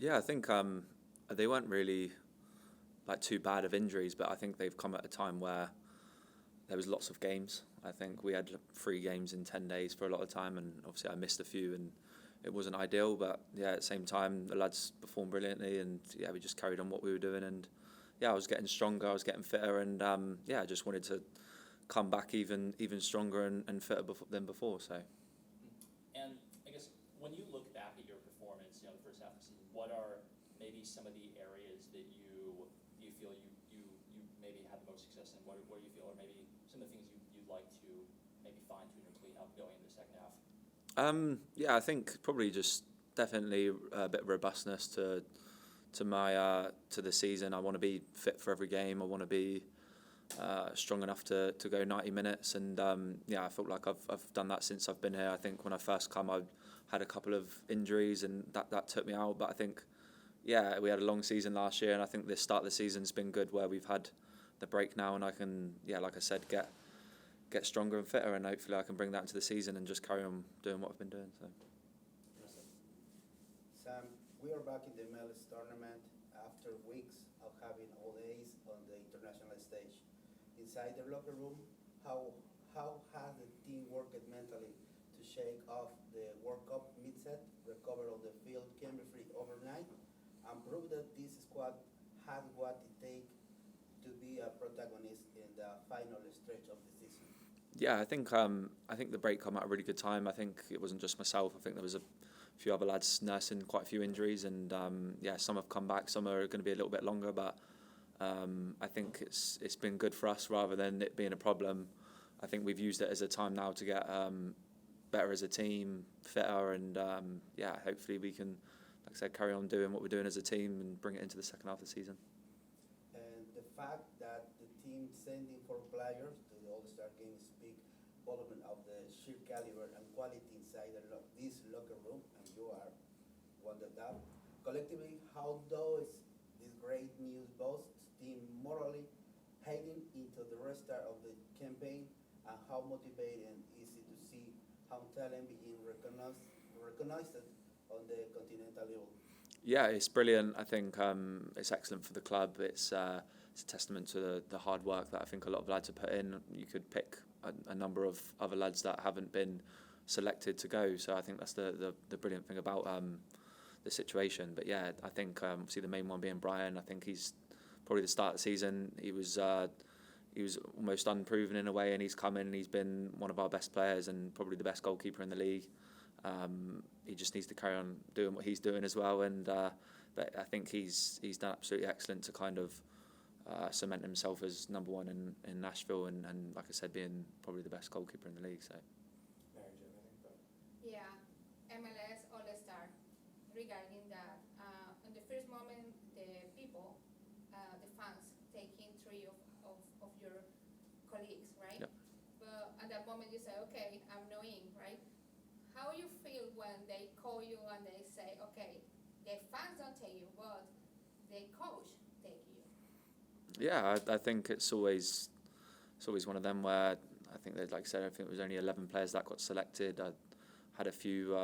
Yeah, I think they weren't really like too bad of injuries, but I think they've come at a time where there was lots of games. I think we had 3 games in 10 days for a lot of time, and obviously I missed a few, and it wasn't ideal. But yeah, at the same time, the lads performed brilliantly, and yeah, we just carried on what we were doing, and yeah, I was getting stronger, I was getting fitter, and yeah, I just wanted to come back even stronger and fitter than before. So. And I guess when you look back at your performance, the first half of the season, what are maybe some of the areas that you feel you maybe had the most success in? What do you feel are maybe some of the things you'd like to maybe fine tune or clean up going into the second half? Yeah, I think probably just definitely a bit of robustness to my to the season. I want to be fit for every game. I want to be strong enough to go 90 minutes, and yeah, I felt like I've done that since I've been here. I think when I first come, I had a couple of injuries, and that took me out. But I think, yeah, we had a long season last year, and I think this start of the season's been good, where we've had the break now, and I can, yeah, like I said, get stronger and fitter, and hopefully I can bring that into the season and just carry on doing what I've been doing. So. Sam, we are back in the MLS tournament after weeks of having all A's on the international stage. Inside the locker room, how has the team worked mentally to shake off the World Cup mid-set, recover on the field chemistry overnight, and prove that this squad has what it takes to be a protagonist in the final stretch of the season? Yeah, I think the break come at a really good time. I think it wasn't just myself. I think there was a few other lads nursing quite a few injuries, and yeah, some have come back. Some are going to be a little bit longer, but I think it's been good for us rather than it being a problem. I think we've used it as a time now to get better as a team, fitter, and yeah, hopefully we can, like I said, carry on doing what we're doing as a team and bring it into the second half of the season. And the fact that the team sending 4 players to the All-Star game speak volume of the sheer caliber and quality inside this locker room, and you are one of them. Collectively, how does this great news boost team morally heading into the restart of the campaign, and how motivating is it to see how talent being recognized on the continental level? Yeah, it's brilliant. I think it's excellent for the club. It's a testament to the hard work that I think a lot of lads have put in. You could pick a number of other lads that haven't been selected to go. So I think that's the brilliant thing about the situation. But yeah, I think obviously the main one being Brian. I think he's probably the start of the season. He was almost unproven in a way, and he's come in and he's been one of our best players and probably the best goalkeeper in the league. He just needs to carry on doing what he's doing as well, and but I think he's done absolutely excellent to kind of cement himself as number one in Nashville, and like I said, being probably the best goalkeeper in the league. So. Yeah, MLS All-Star. Regarding that, in the first moment, the people, the fans, taking 3 of your colleagues, right? Yep. But at that moment, you say, okay, I'm not in, right? How you feel when they call you and they say, okay, the fans don't take you, but the coach take you? Yeah, I think it's always one of them where I think that, like I said, I think it was only 11 players that got selected. I had a few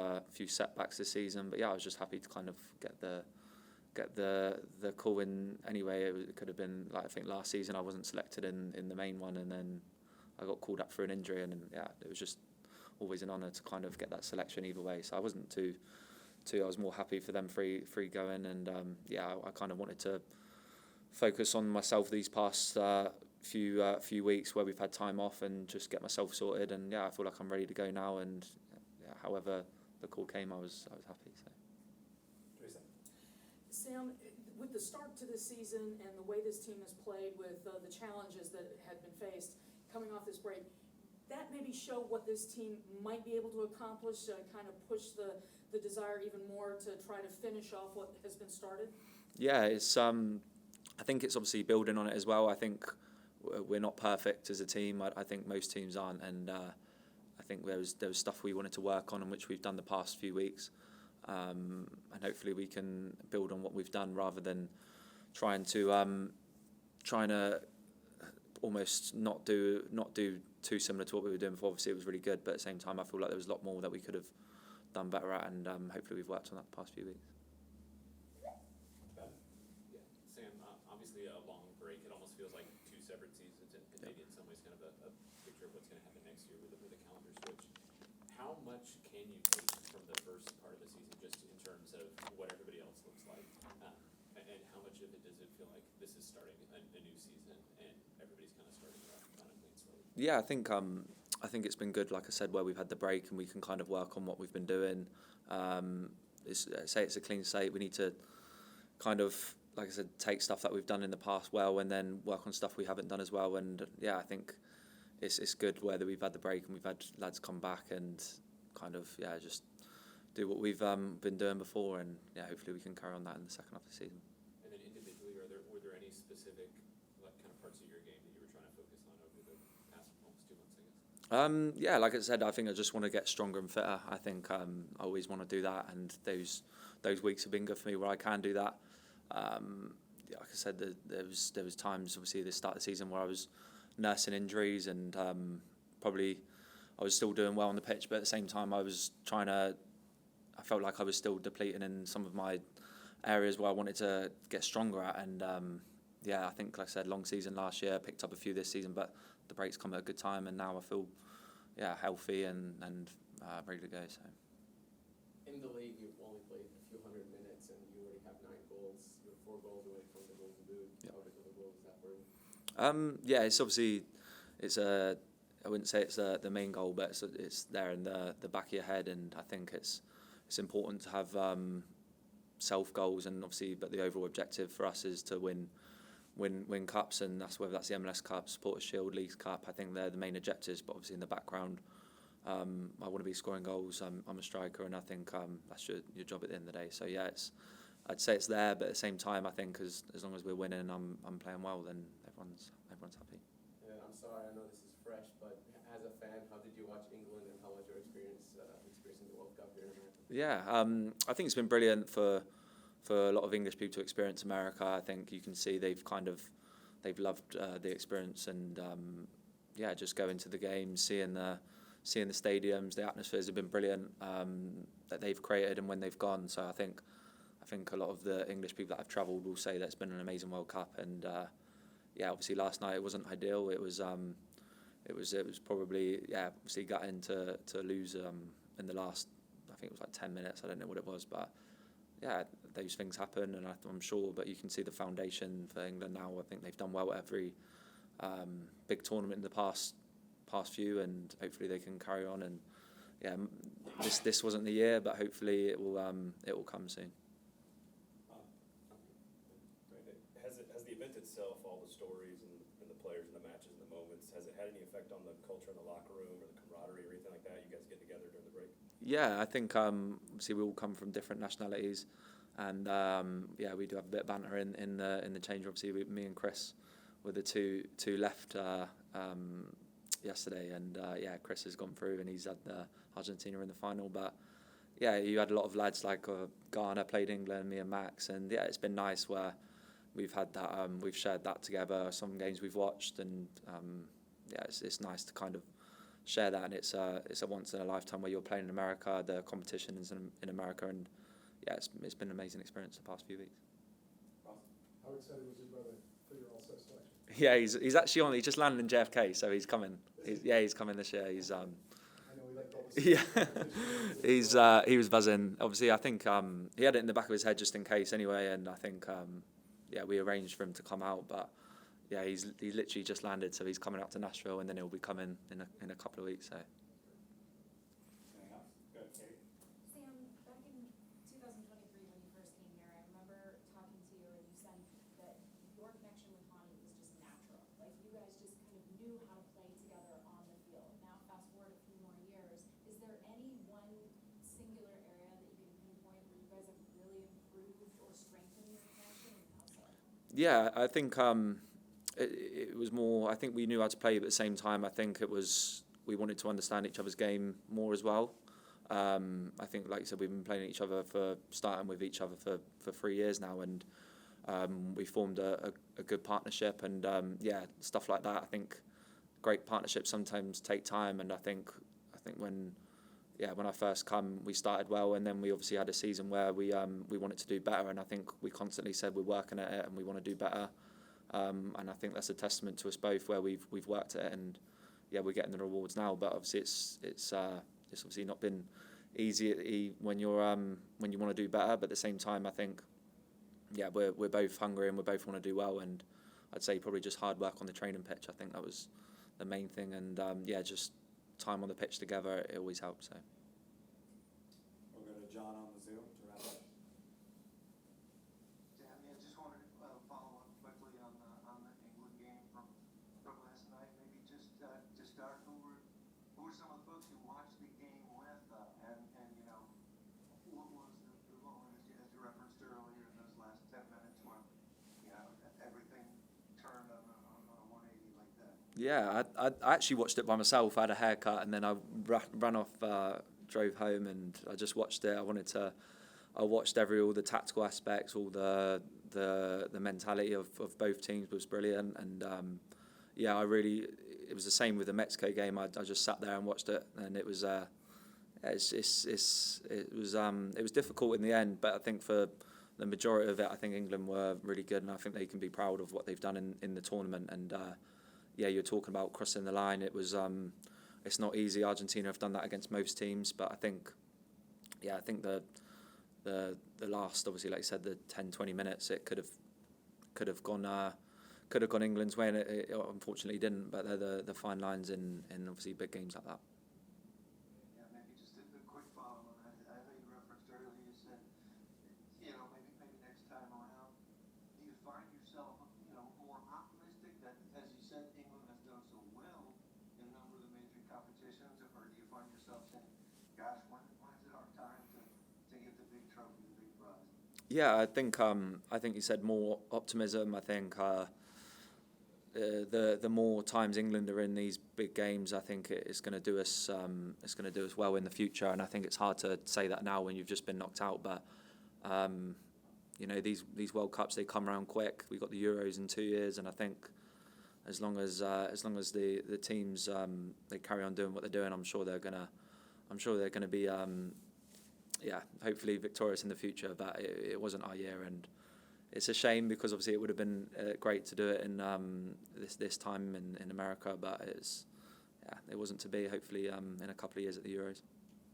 setbacks this season, but yeah, I was just happy to kind of get the call in anyway. It could have been like, I think last season I wasn't selected in the main one, and then I got called up for an injury, and yeah, it was just always an honour to kind of get that selection either way. So I wasn't too I was more happy for them free going, and yeah, I kind of wanted to focus on myself these past few weeks where we've had time off, and just get myself sorted. And yeah, I feel like I'm ready to go now. And yeah, however the call came, I was happy. So. Teresa. Sam, with the start to this season and the way this team has played, with the challenges that had been faced coming off this break, that maybe show what this team might be able to accomplish, kind of push the desire even more to try to finish off what has been started? Yeah, it's I think it's obviously building on it as well. I think we're not perfect as a team. I think most teams aren't, and I think there was stuff we wanted to work on, and which we've done the past few weeks, and hopefully we can build on what we've done rather than trying to almost not do too similar to what we were doing before. Obviously it was really good, but at the same time I feel like there was a lot more that we could have done better at, and hopefully we've worked on that the past few weeks. a picture of what's going to happen next year with the calendar switch. How much can you take from the first part of the season, just in terms of what everybody else looks like, and how much of it does it feel like this is starting a new season and everybody's kind of starting on a clean slate? Yeah, I think it's been good, like I said, where we've had the break and we can kind of work on what we've been doing. Say it's a clean slate. We need to kind of, like I said, take stuff that we've done in the past well, and then work on stuff we haven't done as well. And yeah, I think it's good whether we've had the break and we've had lads come back and kind of just do what we've been doing before, and yeah, hopefully we can carry on that in the second half of the season. And then individually, were there any specific kind of parts of your game that you were trying to focus on over the past almost 2 months, I guess? Yeah, like I said, I think I just want to get stronger and fitter. I think I always want to do that, and those weeks have been good for me where I can do that. Like I said, there was times, obviously, at the start of the season where I was nursing injuries, and probably I was still doing well on the pitch, but at the same time I felt like I was still depleting in some of my areas where I wanted to get stronger at. And I think, like I said, long season last year, picked up a few this season, but the breaks come at a good time, and now I feel healthy and ready to go. So. In the league, you've only played a few hundred minutes, and you already have 9 goals. You're 4 goals away from the Golden Boot. Yep. How big of a goal is that for you? It's obviously I wouldn't say it's the main goal, but it's there in the back of your head, and I think it's important to have self goals, and obviously, but the overall objective for us is to win cups, and that's whether that's the MLS Cup, Supporters Shield, League Cup. I think they're the main objectives, but obviously in the background, I want to be scoring goals. I'm a striker, and I think that's your job at the end of the day. So yeah, I'd say it's there, but at the same time, I think as long as we're winning, I'm playing well, then everyone's happy. Yeah, I'm sorry, I know this is fresh, but as a fan, how did you watch England, and how was your experience experiencing the World Cup here in America? Yeah, I think it's been brilliant for a lot of English people to experience America. I think you can see they've loved the experience, and just going to the games, seeing the stadiums, the atmospheres have been brilliant that they've created, and when they've gone. So I think a lot of the English people that have travelled will say that it's been an amazing World Cup, and obviously last night it wasn't ideal. It was probably obviously gutting to lose in the last, I think it was like 10 minutes. I don't know what it was, but yeah, those things happen, and I'm sure. But you can see the foundation for England now. I think they've done well at every big tournament in the past few, and hopefully they can carry on. And this wasn't the year, but hopefully it will come soon. Has the event itself, all the stories and the players and the matches and the moments, has it had any effect on the culture in the locker room or the camaraderie or anything like that? You guys get together during the break? Yeah, I think obviously we all come from different nationalities, and we do have a bit of banter in the change. Obviously, me and Chris were the two left yesterday, and Chris has gone through, and he's had Argentina in the final. But yeah, you had a lot of lads like Ghana played England, me and Max, and yeah, it's been nice where we've had that, we've shared that together. Some games we've watched, and it's nice to kind of share that, and it's a once in a lifetime where you're playing in America. The competition is in America, and yeah, it's been an amazing experience the past few weeks. How excited was your brother for your All-Star selection? Yeah, he's actually on. He just landed in JFK, so he's coming. He's coming this year. He's I know we like all this. he was buzzing. Obviously, I think he had it in the back of his head just in case anyway, and I think we arranged for him to come out, but yeah, he's literally just landed, so he's coming out to Nashville, and then he'll be coming in a couple of weeks. So. Anything else? Go ahead, Katie. Sam, back in 2023 when you first came here, I remember talking to you and you said that your connection with Hani was just natural. Like you guys just kind of knew how to play together on the field. Now fast forward a few more years, is there any one singular area that you can pinpoint where you guys have really improved or strengthened your connection, and how so? Yeah, I think it was more. I think we knew how to play, but at the same time, I think we wanted to understand each other's game more as well. I think, like you said, we've been playing each other starting with each other for 3 years now, and we formed a good partnership, and stuff like that. I think great partnerships sometimes take time, and I think when I first come, we started well, and then we obviously had a season where we wanted to do better, and I think we constantly said we're working at it and we want to do better. and I think that's a testament to us both where we've worked at it, and yeah, we're getting the rewards now. But obviously it's obviously not been easy when you want to do better, but at the same time I think we're both hungry and we both want to do well, and I'd say probably just hard work on the training pitch. I think that was the main thing, and just time on the pitch together, it always helps. So. We'll go to John on the Zoom to wrap up. Sam, yeah, just wanted to follow up quickly on the England game from last night. Maybe just to start, who were some of the folks you watched the game with, and you know, what was the moment as you referenced earlier in those last 10 minutes when you know everything turned on a 180 like that? Yeah, I actually watched it by myself. I had a haircut and then I ran off, drove home, and I just watched it. I watched all the tactical aspects, all the mentality of both teams was brilliant, and it was the same with the Mexico game. I just sat there and watched it, and it was it was difficult in the end, but I think for the majority of it, I think England were really good, and I think they can be proud of what they've done in the tournament. And you're talking about crossing the line. It was it's not easy. Argentina have done that against most teams, but I think the last, obviously, like you said, the 10-20 minutes, it could have gone England's way, and it unfortunately didn't. But they're the fine lines in obviously big games like that. Yeah, maybe just a quick follow on that. I know you referenced earlier, you said, you know, maybe next time around, do you find yourself, you know, more optimistic that, as you said, England has done so well in a number of the major competitions, or do you find yourself saying, gosh, when is it our time to get the big trophy, the big prize? Yeah, I think you said more optimism. I think the more times England are in these big games, I think it's going to do us well in the future. And I think it's hard to say that now when you've just been knocked out. But you know, these World Cups, they come around quick. We've got the Euros in 2 years, and I think as long as the teams they carry on doing what they're doing, I'm sure they're gonna be hopefully victorious in the future. But it wasn't our year, and it's a shame because obviously it would have been great to do it in this time in America, but it wasn't to be. Hopefully in a couple of years at the Euros.